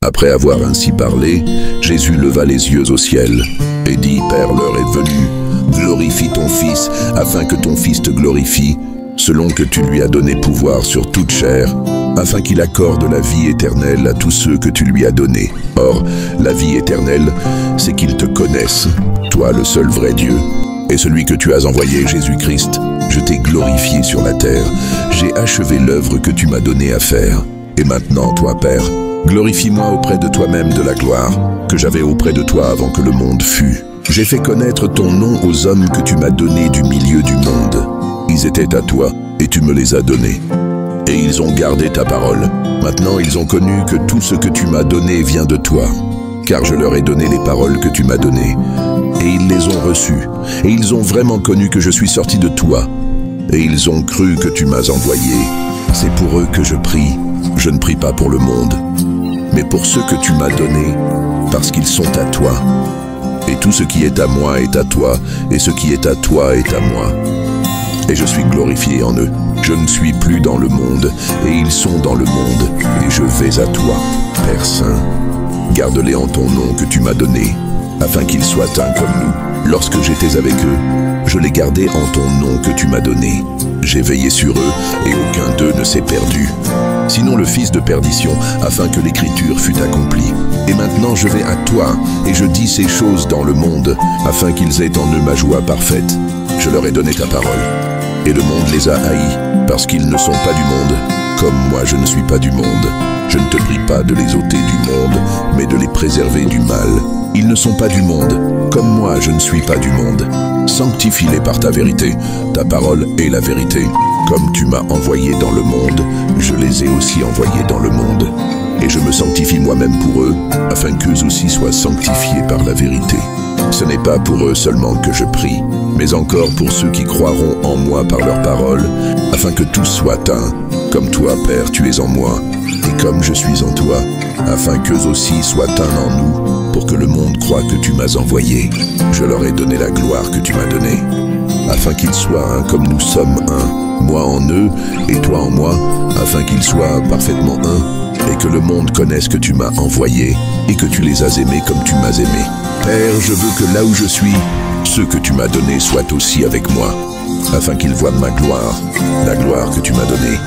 Après avoir ainsi parlé, Jésus leva les yeux au ciel et dit, « Père, l'heure est venue, glorifie ton Fils, afin que ton Fils te glorifie, selon que tu lui as donné pouvoir sur toute chair, afin qu'il accorde la vie éternelle à tous ceux que tu lui as donnés. Or, la vie éternelle, c'est qu'ils te connaissent, toi le seul vrai Dieu, et celui que tu as envoyé, Jésus-Christ. Je t'ai glorifié sur la terre, j'ai achevé l'œuvre que tu m'as donnée à faire. Et maintenant, toi, Père, glorifie-moi auprès de toi-même de la gloire que j'avais auprès de toi avant que le monde fût. J'ai fait connaître ton nom aux hommes que tu m'as donnés du milieu du monde. Ils étaient à toi, et tu me les as donnés. Et ils ont gardé ta parole. Maintenant, ils ont connu que tout ce que tu m'as donné vient de toi. Car je leur ai donné les paroles que tu m'as données. Et ils les ont reçues. Et ils ont vraiment connu que je suis sorti de toi. Et ils ont cru que tu m'as envoyé. C'est pour eux que je prie. Je ne prie pas pour le monde, mais pour ceux que tu m'as donnés, parce qu'ils sont à toi. Et tout ce qui est à moi est à toi, et ce qui est à toi est à moi. Et je suis glorifié en eux. Je ne suis plus dans le monde, et ils sont dans le monde, et je vais à toi, Père Saint. Garde-les en ton nom que tu m'as donné, afin qu'ils soient un comme nous. Lorsque j'étais avec eux, je les gardais en ton nom que tu m'as donné. J'ai veillé sur eux, et aucun d'eux ne s'est perdu. Sinon le fils de perdition, afin que l'écriture fût accomplie. Et maintenant je vais à toi, et je dis ces choses dans le monde, afin qu'ils aient en eux ma joie parfaite. Je leur ai donné ta parole, et le monde les a haïs, parce qu'ils ne sont pas du monde, comme moi je ne suis pas du monde. Je ne te prie pas de les ôter du monde, mais de les préserver du mal. Ils ne sont pas du monde, comme moi je ne suis pas du monde. Sanctifie-les par ta vérité, ta parole est la vérité. Comme tu m'as envoyé dans le monde, je les ai aussi envoyés dans le monde. Et je me sanctifie moi-même pour eux, afin qu'eux aussi soient sanctifiés par la vérité. Ce n'est pas pour eux seulement que je prie, mais encore pour ceux qui croiront en moi par leur parole, afin que tous soient un, comme toi, Père, tu es en moi, et comme je suis en toi, afin qu'eux aussi soient un en nous, pour que le monde croie que tu m'as envoyé. Je leur ai donné la gloire que tu m'as donnée, afin qu'ils soient un comme nous sommes un, moi en eux et toi en moi, afin qu'ils soient parfaitement un, et que le monde connaisse que tu m'as envoyé, et que tu les as aimés comme tu m'as aimé. Père, je veux que là où je suis, ceux que tu m'as donnés soient aussi avec moi, afin qu'ils voient ma gloire, la gloire que tu m'as donnée,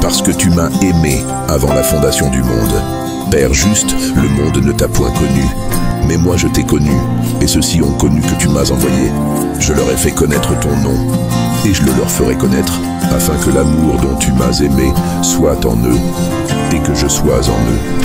parce que tu m'as aimé avant la fondation du monde. Père juste, le monde ne t'a point connu, mais moi je t'ai connu, et ceux-ci ont connu que tu m'as envoyé. Je leur ai fait connaître ton nom, et je le leur ferai connaître, afin que l'amour dont tu m'as aimé soit en eux, et que je sois en eux.